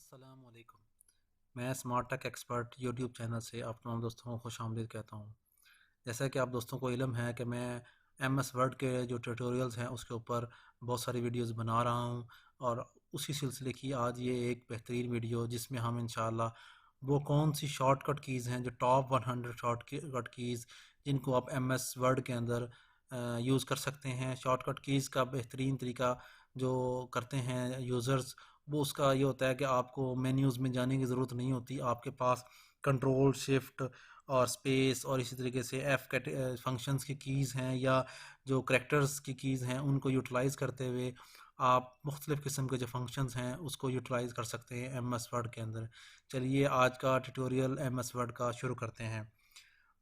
अस्सलामुअलैकुम। मैं smart tech expert YouTube channel से आप तमाम दोस्तों को खुशामदीद कहता हूँ। जैसा कि आप दोस्तों को इल्म है कि मैं MS वर्ड के जो ट्यूटोरियल्स हैं उसके ऊपर बहुत सारी वीडियोस बना रहा हूँ, और उसी सिलसिले की आज ये एक बेहतरीन वीडियो जिसमें हम इंशाल्लाह वो कौन सी शॉर्टकट कीज़ हैं जो टॉप 100 शॉर्टकट कीज़ जिनको आप MS वर्ड के अंदर यूज़ कर सकते हैं। शॉर्टकट कीज़ का बेहतरीन तरीका जो करते हैं यूज़र्स, वो उसका ये होता है कि आपको मेन्यूज़ में जाने की ज़रूरत नहीं होती। आपके पास कंट्रोल शिफ्ट और स्पेस और इसी तरीके से फंक्शंस की कीज़ हैं या जो करैक्टर्स की कीज़ हैं उनको यूटिलाइज़ करते हुए आप मुख्तलिफ़ किस्म के जो फंक्शंस हैं उसको यूटिलाइज़ कर सकते हैं MS वर्ड के अंदर। चलिए आज का ट्यूटोरियल MS वर्ड का शुरू करते हैं।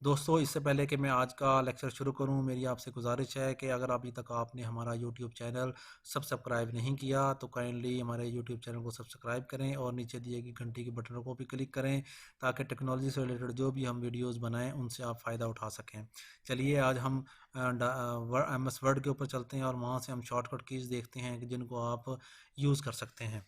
दोस्तों, इससे पहले कि मैं आज का लेक्चर शुरू करूं, मेरी आपसे गुजारिश है कि अगर अभी तक आपने हमारा यूट्यूब चैनल सब्सक्राइब नहीं किया तो काइंडली हमारे यूट्यूब चैनल को सब्सक्राइब करें और नीचे दिए गई घंटी के बटन को भी क्लिक करें ताकि टेक्नोलॉजी से रिलेटेड जो भी हम वीडियोस बनाएं उनसे आप फ़ायदा उठा सकें। चलिए आज हम MS वर्ड के ऊपर चलते हैं और वहाँ से हम शॉर्टकट कीज़ देखते हैं कि जिनको आप यूज़ कर सकते हैं।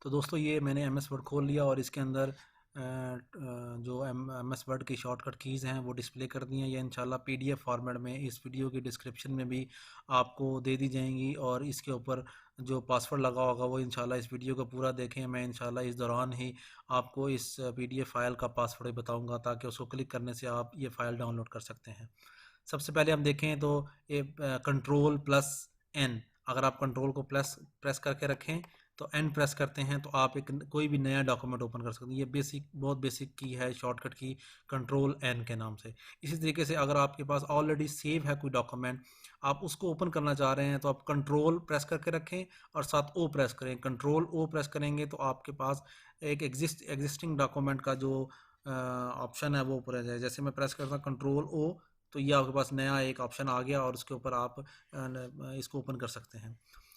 तो दोस्तों, ये मैंने MS वर्ड खोल लिया और इसके अंदर जो MS वर्ड की शॉर्टकट कीज़ हैं वो डिस्प्ले कर दी हैं। ये इंशाल्लाह PDF फॉर्मेट में इस वीडियो की डिस्क्रिप्शन में भी आपको दे दी जाएंगी, और इसके ऊपर जो पासवर्ड लगा होगा वो इंशाल्लाह इस वीडियो को पूरा देखें। मैं इंशाल्लाह इस दौरान ही आपको इस PDF फाइल का पासवर्ड बताऊँगा ताकि उसको क्लिक करने से आप ये फ़ाइल डाउनलोड कर सकते हैं। सबसे पहले हम देखें तो ये कंट्रोल+N, अगर आप कंट्रोल को प्लस प्रेस करके रखें तो N प्रेस करते हैं तो आप एक कोई भी नया डॉक्यूमेंट ओपन कर सकते हैं। ये बहुत बेसिक की है शॉर्टकट की, कंट्रोल+N के नाम से। इसी तरीके से अगर आपके पास ऑलरेडी सेव है कोई डॉक्यूमेंट, आप उसको ओपन करना चाह रहे हैं तो आप कंट्रोल प्रेस करके रखें और साथ O प्रेस करें। कंट्रोल O प्रेस करेंगे तो आपके पास एक एग्जिस्टिंग डॉक्यूमेंट का जो ऑप्शन है वो ऊपर आ जाए। जैसे मैं प्रेस करता हूँ कंट्रोल O, तो ये आपके पास नया एक ऑप्शन आ गया और उसके ऊपर आप इसको ओपन कर सकते हैं।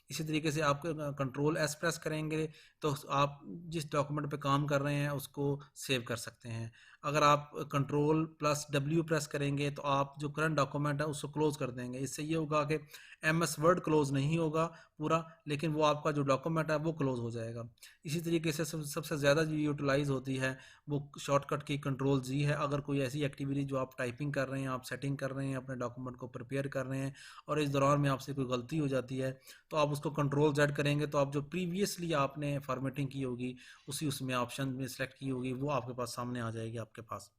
इसी तरीके से आप कंट्रोल+S प्रेस करेंगे तो आप जिस डॉक्यूमेंट पे काम कर रहे हैं उसको सेव कर सकते हैं। अगर आप कंट्रोल+W प्रेस करेंगे तो आप जो करंट डॉक्यूमेंट है उसको क्लोज कर देंगे। इससे ये होगा कि MS वर्ड क्लोज नहीं होगा पूरा, लेकिन वो आपका जो डॉक्यूमेंट है वो क्लोज हो जाएगा। इसी तरीके से सबसे ज़्यादा जो यूटिलाइज होती है वो शॉर्टकट की कंट्रोल-Z है। अगर कोई ऐसी एक्टिविटी जो आप टाइपिंग कर रहे हैं, आप सेटिंग कर रहे हैं, अपने डॉक्यूमेंट को प्रिपेयर कर रहे हैं और इस दौरान में आपसे कोई गलती हो जाती है तो आप उसको कंट्रोल-Z करेंगे तो आप जो प्रीवियसली आपने फॉर्मेटिंग की होगी उसी उसमें ऑप्शन में सेलेक्ट की होगी वो आपके पास सामने आ जाएगी आपके पास।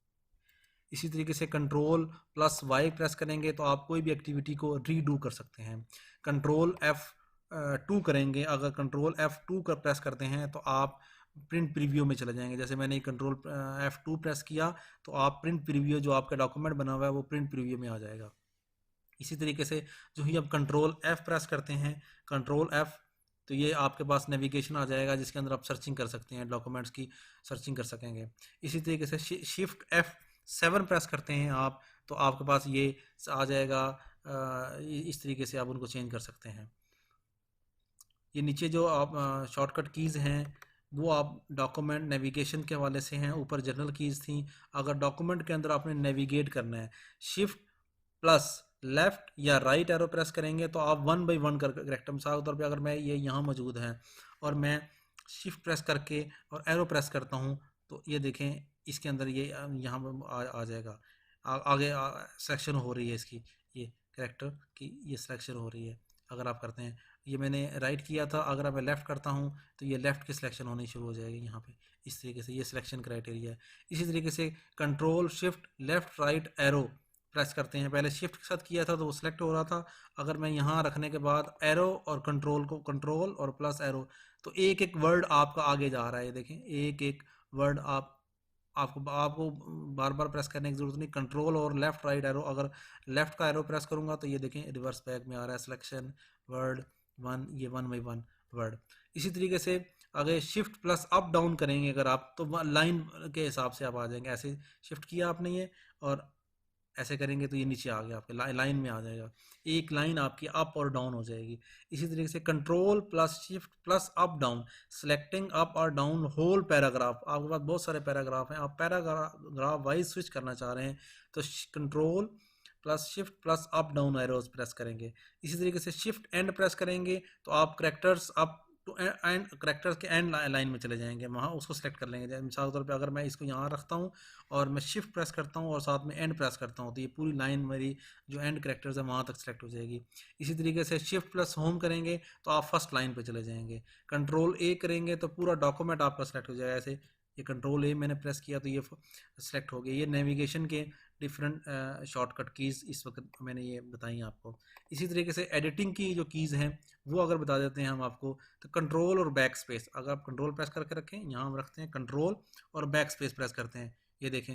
इसी तरीके से कंट्रोल+Y प्रेस करेंगे तो आप कोई भी एक्टिविटी को रीडू कर सकते हैं। कंट्रोल F2 करेंगे, अगर कंट्रोल F2 का प्रेस करते हैं तो आप प्रिंट प्रीव्यू में चले जाएंगे। जैसे मैंने कंट्रोल F2 प्रेस किया तो आप प्रिंट प्रीव्यू जो आपका डॉक्यूमेंट बना हुआ है वो प्रिंट प्रीव्यू में आ जाएगा। इसी तरीके से जो ही आप कंट्रोल F प्रेस करते हैं, कंट्रोल F, तो ये आपके पास नेविगेशन आ जाएगा जिसके अंदर आप सर्चिंग कर सकते हैं, डॉक्यूमेंट्स की सर्चिंग कर सकेंगे। इसी तरीके से Shift+F7 प्रेस करते हैं आप तो आपके पास ये आ जाएगा। इस तरीके से आप उनको चेंज कर सकते हैं। ये नीचे जो आप शॉर्टकट कीज़ हैं वो आप डॉक्यूमेंट नेविगेशन के हवाले से हैं। ऊपर जनरल कीज़ थी। अगर डॉक्यूमेंट के अंदर आपने नेविगेट करना है, शिफ्ट प्लस लेफ्ट या राइट एरो प्रेस करेंगे तो आप वन बाई वन कर करेक्ट। मिसाल के तौर पे अगर मैं ये यहाँ मौजूद है और मैं शिफ्ट प्रेस करके और एरो प्रेस करता हूँ तो ये देखें इसके अंदर ये यहाँ आ जाएगा। आगे सिलेक्शन हो रही है इसकी, ये करेक्टर की ये सिलेक्शन हो रही है। अगर आप करते हैं, ये मैंने राइट किया था, अगर मैं लेफ़्ट करता हूँ तो ये लेफ़्ट की सिलेक्शन होनी शुरू हो जाएगी यहाँ पे। इस तरीके से ये सिलेक्शन क्राइटेरिया है। इसी तरीके से control shift left right arrow press करते हैं। पहले शिफ्ट के साथ किया था तो वो सिलेक्ट हो रहा था, अगर मैं यहाँ रखने के बाद एरो और कंट्रोल को कंट्रोल और प्लस एरो तो एक एक वर्ड आपका आगे जा रहा है। देखें एक एक वर्ड आपको आपको बार बार प्रेस करने की जरूरत नहीं। कंट्रोल और लेफ्ट राइट एरो, अगर लेफ्ट का एरो प्रेस करूंगा तो ये देखें रिवर्स बैक में आ रहा है सिलेक्शन वर्ड वन, ये वन बाई वन वर्ड। इसी तरीके से अगर शिफ्ट प्लस अप डाउन करेंगे अगर आप तो लाइन के हिसाब से आप आ जाएंगे। ऐसे शिफ्ट किया आपने ये और ऐसे करेंगे तो ये नीचे आ गया, आपके लाइन में आ जाएगा। एक लाइन आपकी अप और डाउन हो जाएगी। इसी तरीके से control plus shift plus up down, selecting up और डाउन होल पैराग्राफ। आपके पास बहुत सारे पैराग्राफ हैं, आप पैराग्राफ वाइज स्विच करना चाह रहे हैं तो control plus shift plus up down arrows press करेंगे। इसी तरीके से शिफ्ट एंड प्रेस करेंगे तो आप करेक्टर्स अप तो एंड करेक्टर्स के एंड लाइन में चले जाएंगे, वहाँ उसको सेलेक्ट कर लेंगे। जैसे मिसाल के तौर पे अगर मैं इसको यहाँ रखता हूँ और मैं शिफ्ट प्रेस करता हूँ और साथ में एंड प्रेस करता हूँ, तो ये पूरी लाइन मेरी जो एंड करेक्टर्स है वहाँ तक सेलेक्ट हो जाएगी। इसी तरीके से शिफ्ट प्लस होम करेंगे तो आप फर्स्ट लाइन पे चले जाएंगे। कंट्रोल ए करेंगे तो पूरा डॉक्यूमेंट आपका सेलेक्ट हो जाएगा। ऐसे ये कंट्रोल ए मैंने प्रेस किया तो ये सेलेक्ट हो गया। ये नेविगेशन के डिफरेंट शॉर्टकट कीज़ इस वक्त मैंने ये बताई आपको। इसी तरीके से एडिटिंग की जो कीज़ हैं वो अगर बता देते हैं हम आपको, तो कंट्रोल और बैक स्पेस, अगर आप कंट्रोल प्रेस करके रखें, यहाँ हम रखते हैं कंट्रोल और बैक स्पेस प्रेस करते हैं, ये देखें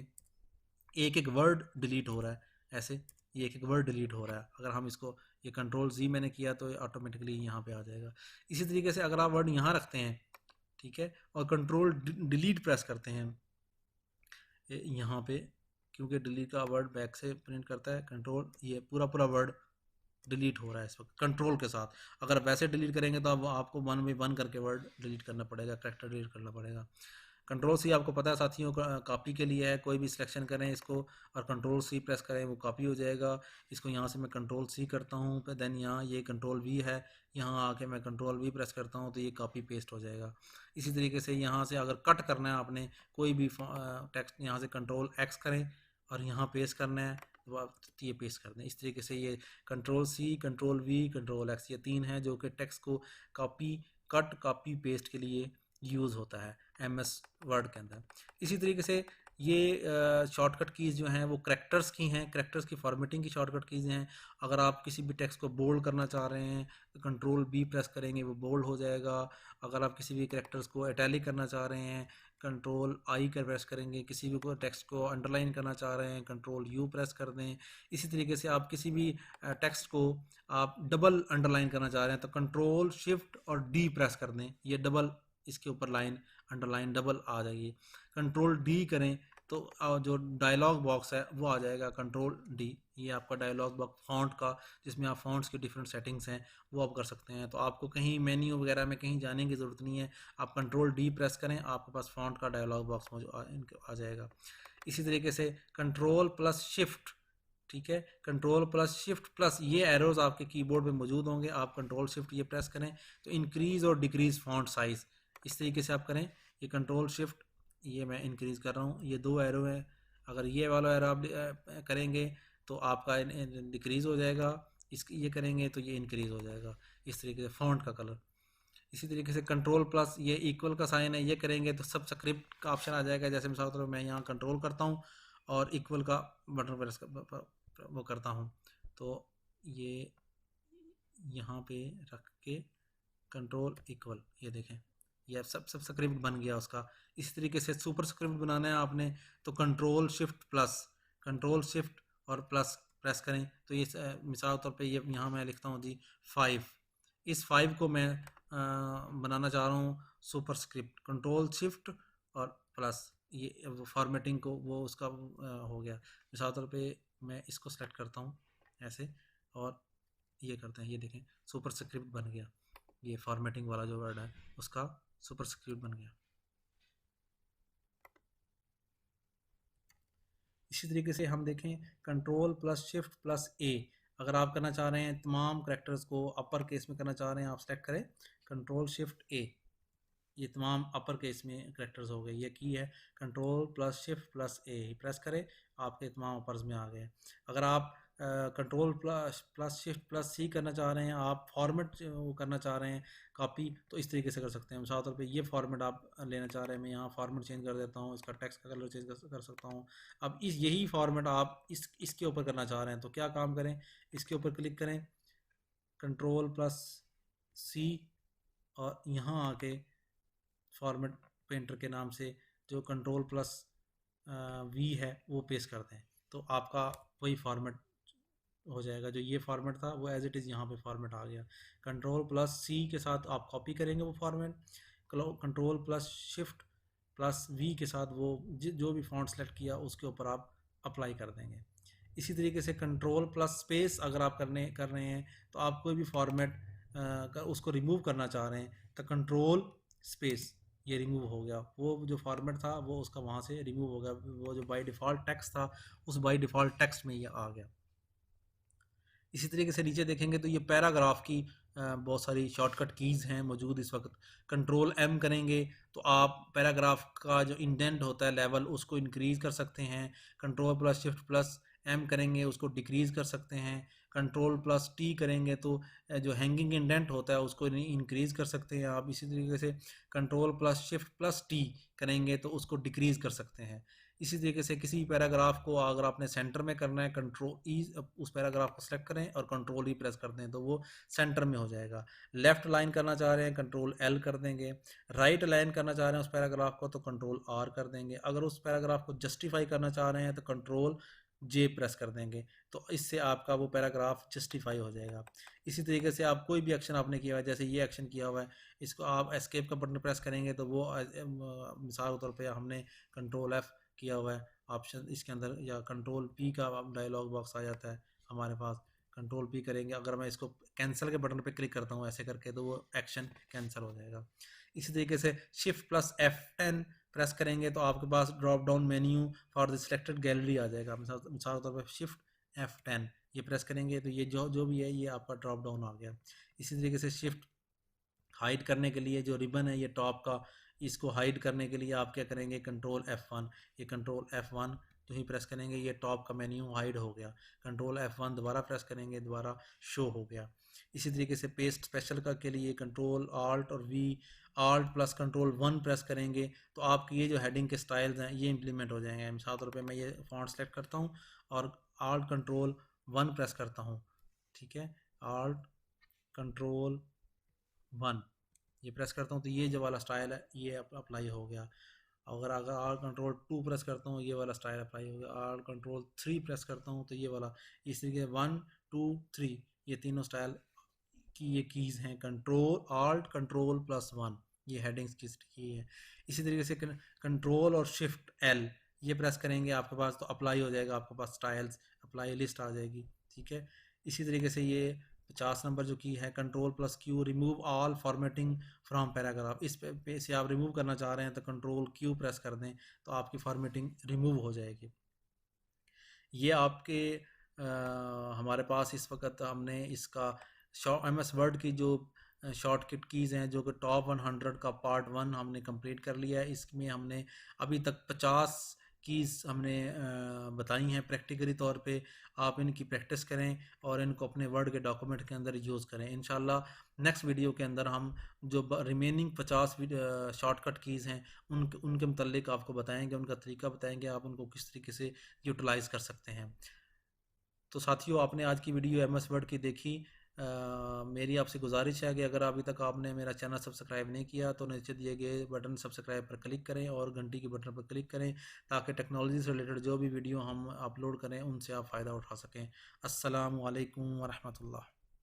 एक एक वर्ड डिलीट हो रहा है। ऐसे ये एक एक वर्ड डिलीट हो रहा है। अगर हम इसको ये कंट्रोल जी मैंने किया तो ऑटोमेटिकली यहाँ पे आ जाएगा। इसी तरीके से अगर आप वर्ड यहाँ रखते हैं, ठीक है, और कंट्रोल डिलीट प्रेस करते हैं यहाँ पे, क्योंकि डिलीट का वर्ड बैक से प्रिंट करता है, कंट्रोल, ये पूरा पूरा वर्ड डिलीट हो रहा है इस वक्त कंट्रोल के साथ। अगर वैसे डिलीट करेंगे तो अब आपको 1 बाय 1 करके वर्ड डिलीट करना पड़ेगा, कैरेक्टर डिलीट करना पड़ेगा। कंट्रोल सी आपको पता है साथियों, कॉपी के लिए है। कोई भी सिलेक्शन करें इसको और कंट्रोल सी प्रेस करें, वो कॉपी हो जाएगा। इसको यहाँ से मैं कंट्रोल सी करता हूँ, फिर देन यहाँ ये कंट्रोल वी है, यहाँ आके मैं कंट्रोल वी प्रेस करता हूँ तो ये कॉपी पेस्ट हो जाएगा। इसी तरीके से यहाँ से अगर कट करना है आपने कोई भी टेक्स्ट, यहाँ से कंट्रोल एक्स करें और यहाँ पेस्ट करना है तो आप ये पेस्ट कर दें। इस तरीके से ये control C, control V, control X, ये 3 हैं जो कि टेक्स्ट को कॉपी, कट, कॉपी पेस्ट के लिए यूज़ होता है एमएस वर्ड के अंदर। इसी तरीके से ये शॉर्टकट कीज़ जो हैं वो करेक्टर्स की हैं, करेक्टर्स की फॉर्मेटिंग की शॉर्टकट कीज़ हैं। अगर आप किसी भी टेक्स्ट को बोल्ड करना चाह रहे हैं तो कंट्रोल बी प्रेस करेंगे, वो बोल्ड हो जाएगा। अगर आप किसी भी करेक्टर्स को इटैलिक करना चाह रहे हैं, कंट्रोल आई कर प्रेस करेंगे। किसी भी को टेक्स्ट को अंडरलाइन करना चाह रहे हैं, कंट्रोल यू प्रेस कर दें। इसी तरीके से आप किसी भी टेक्स्ट को आप डबल अंडरलाइन करना चाह रहे हैं तो कंट्रोल शिफ्ट और डी प्रेस कर दें, ये डबल इसके ऊपर लाइन अंडरलाइन डबल आ जाएगी। कंट्रोल डी करें तो जो डायलॉग बॉक्स है वो आ जाएगा कंट्रोल डी। ये आपका डायलॉग बॉक्स फॉन्ट का, जिसमें आप फॉन्ट्स की डिफरेंट सेटिंग्स हैं वो आप कर सकते हैं। तो आपको कहीं मेन्यू वगैरह में कहीं जाने की ज़रूरत नहीं है, आप कंट्रोल डी प्रेस करें, आपके पास फॉन्ट का डायलॉग बॉक्स आ जाएगा। इसी तरीके से कंट्रोल प्लस शिफ्ट, ठीक है, कंट्रोल प्लस शिफ्ट प्लस ये एरोज आपके कीबोर्ड पे मौजूद होंगे। आप कंट्रोल शिफ्ट ये प्रेस करें तो इंक्रीज़ और डिक्रीज़ फॉन्ट साइज़ इस तरीके से आप करें। ये कंट्रोल शिफ्ट, ये मैं इंक्रीज़ कर रहा हूँ, ये 2 एरो है। अगर ये वाला एरो आप करेंगे तो आपका डिक्रीज़ हो जाएगा, ये करेंगे तो ये इंक्रीज़ हो जाएगा। इस तरीके से फॉन्ट का कलर। इसी तरीके से कंट्रोल प्लस ये इक्वल का साइन है, ये करेंगे तो सब स्क्रिप्ट का ऑप्शन आ जाएगा। जैसे मिसाल के तौर पर मैं यहाँ कंट्रोल करता हूँ और इक्वल का बटन प्रेस वो करता हूँ तो ये यहाँ पे रख के कंट्रोल इक्वल, ये देखें ये सब स्क्रिप्ट बन गया उसका। इस तरीके से सुपर स्क्रिप्ट बनाना है आपने तो control shift plus, control shift और प्लस प्रेस करें तो ये मिसाल तौर पे ये यहाँ मैं लिखता हूँ जी 5। इस 5 को मैं बनाना चाह रहा हूँ सुपर स्क्रिप्ट, कंट्रोल शिफ्ट और प्लस, ये वो फॉर्मेटिंग को वो उसका हो गया। मिसाल तौर पे मैं इसको सेलेक्ट करता हूँ ऐसे और ये करते हैं, ये देखें सुपर स्क्रिप्ट बन गया। ये फॉर्मेटिंग वाला जो वर्ड है उसका सुपर स्क्रिप्ट बन गया। इसी तरीके से हम देखें कंट्रोल प्लस शिफ्ट प्लस ए, अगर आप करना चाह रहे हैं तमाम करेक्टर्स को अपर केस में करना चाह रहे हैं, आप सेलेक्ट करें कंट्रोल शिफ्ट ए, ये तमाम अपर केस में करेक्टर्स हो गए। ये की है कंट्रोल प्लस शिफ्ट प्लस ए प्रेस करें, आपके तमाम अपर्स में आ गए। अगर आप कंट्रोल प्लस शिफ्ट प्लस सी करना चाह रहे हैं, आप फॉर्मेट वो करना चाह रहे हैं कॉपी, तो इस तरीके से कर सकते हैं। मिसाल तौर पे ये फॉर्मेट आप लेना चाह रहे हैं, मैं यहाँ फॉर्मेट चेंज कर देता हूँ, इसका टेक्स्ट का कलर चेंज कर सकता हूँ। अब यही फॉर्मेट आप इसके ऊपर करना चाह रहे हैं तो क्या काम करें, इसके ऊपर क्लिक करें, कंट्रोल प्लस सी और यहाँ आके फॉर्मेट पेंटर के नाम से जो कंट्रोल प्लस वी है वो पेस्ट कर दें तो आपका वही फॉर्मेट हो जाएगा। जो ये फॉर्मेट था वो एज इट इज़ यहाँ पे फॉर्मेट आ गया। कंट्रोल प्लस सी के साथ आप कॉपी करेंगे वो format, control plus shift plus V के साथ वो जो भी फॉन्ट सेलेक्ट किया उसके ऊपर आप अप्लाई कर देंगे। इसी तरीके से कंट्रोल प्लस स्पेस अगर आप कर रहे हैं तो आप कोई भी फॉर्मेट उसको रिमूव करना चाह रहे हैं तो कंट्रोल स्पेस, ये रिमूव हो गया, वो जो फॉर्मेट था वो उसका वहाँ से रिमूव हो गया। वो जो बाय डिफ़ॉल्ट टेक्स्ट था उस बाय डिफ़ॉल्ट टेक्स्ट में ये आ गया। इसी तरीके से नीचे देखेंगे तो ये पैराग्राफ की बहुत सारी शॉर्टकट कीज़ हैं मौजूद इस वक्त। कंट्रोल एम करेंगे तो आप पैराग्राफ का जो इंडेंट होता है लेवल उसको इंक्रीज़ कर सकते हैं। Control plus shift plus M करेंगे उसको डिक्रीज़ कर सकते हैं। कंट्रोल प्लस टी करेंगे तो जो हैंगिंग इंडेंट होता है उसको इंक्रीज़ कर सकते हैं आप। इसी तरीके से control plus shift plus T करेंगे तो उसको डिक्रीज़ कर सकते हैं। इसी तरीके से किसी पैराग्राफ को अगर आपने सेंटर में करना है, कंट्रोल ई उस पैराग्राफ को सेलेक्ट करें और कंट्रोल ई प्रेस कर दें तो वो सेंटर में हो जाएगा। लेफ्ट लाइन करना चाह रहे हैं कंट्रोल एल कर देंगे। राइट लाइन करना चाह रहे हैं उस पैराग्राफ को तो कंट्रोल आर कर देंगे। अगर उस पैराग्राफ को जस्टिफाई करना चाह रहे हैं तो कंट्रोल जे प्रेस कर देंगे, तो इससे आपका वो पैराग्राफ जस्टिफाई हो जाएगा। इसी तरीके से आप कोई भी एक्शन आपने किया हुआ है, जैसे ये एक्शन किया हुआ है, इसको आप एस्केप का बटन प्रेस करेंगे तो वो मिसाल के तौर पे हमने कंट्रोल एफ किया हुआ है ऑप्शन इसके अंदर, या कंट्रोल पी का डायलॉग बॉक्स आ जाता है हमारे पास। कंट्रोल पी करेंगे, अगर मैं इसको कैंसिल के बटन पे क्लिक करता हूँ ऐसे करके तो वो एक्शन कैंसिल हो जाएगा। इसी तरीके से शिफ्ट प्लस F10 प्रेस करेंगे तो आपके पास drop down menu for the selected gallery आ जाएगा। मिसाल के तौर पर शिफ्ट F10 ये प्रेस करेंगे तो ये जो भी है ये आपका ड्रॉप डाउन आ गया। इसी तरीके से शिफ्ट हाइड करने के लिए जो रिबन है ये टॉप का, इसको हाइड करने के लिए आप क्या करेंगे कंट्रोल F1, ये कंट्रोल F1 तो ही प्रेस करेंगे ये टॉप का मेन्यू हाइड हो गया। कंट्रोल F1 दोबारा प्रेस करेंगे दोबारा शो हो गया। इसी तरीके से पेस्ट स्पेशल का के लिए कंट्रोल आल्ट और V, alt plus control 1 press करेंगे तो आपकी ये जो हेडिंग के स्टाइल्स हैं ये इंप्लीमेंट हो जाएंगे। मिसाल तौर पे मैं ये फॉन्ट सेलेक्ट करता हूँ और आल्ट कंट्रोल 1 प्रेस करता हूँ, ठीक है, आल्ट कंट्रोल 1 ये प्रेस करता हूँ तो ये जो वाला स्टाइल है ये अप्लाई हो गया। अगर अगर आर कंट्रोल 2 प्रेस करता हूँ ये वाला स्टाइल अप्लाई हो गया। आर कंट्रोल 3 प्रेस करता हूँ तो ये वाला। इस तरीके 1 2 3 ये तीनों स्टाइल की ये कीज़ हैं। कंट्रोल आल्ट कंट्रोल प्लस 1 ये हेडिंग्स की है। इसी तरीके से कंट्रोल और शिफ्ट एल ये प्रेस करेंगे आपके पास तो अप्लाई हो जाएगा, आपके पास स्टाइल्स अप्लाई लिस्ट आ जाएगी, ठीक है। इसी तरीके से ये 50 नंबर जो की है control plus Q remove all formatting from paragraph, इस पे से आप रिमूव करना चाह रहे हैं तो कंट्रोल क्यू प्रेस कर दें तो आपकी फॉर्मेटिंग रिमूव हो जाएगी। ये आपके हमारे पास इस वक्त हमने इसका MS वर्ड की जो शॉर्टकट कीज़ हैं जो कि टॉप 100 का पार्ट 1 हमने कंप्लीट कर लिया है। इसमें हमने अभी तक 50 कीज़ हमने बताई हैं प्रैक्टिकली तौर पे। आप इनकी प्रैक्टिस करें और इनको अपने वर्ड के डॉक्यूमेंट के अंदर यूज़ करें। इंशाल्लाह नेक्स्ट वीडियो के अंदर हम जो रिमेनिंग 50 शॉर्टकट कीज़ हैं उनके मुतल्लिक आपको बताएंगे, उनका तरीका बताएंगे, आप उनको किस तरीके से यूटिलाइज़ कर सकते हैं। तो साथियों आपने आज की वीडियो MS वर्ड की देखी। मेरी आपसे गुजारिश है कि अगर अभी तक आपने मेरा चैनल सब्सक्राइब नहीं किया तो नीचे दिए गए बटन सब्सक्राइब पर क्लिक करें और घंटी के बटन पर क्लिक करें ताकि टेक्नोलॉजी से रिलेटेड जो भी वीडियो हम अपलोड करें उनसे आप फ़ायदा उठा सकें। अस्सलामु अलैकुम वरहमतुल्लाह।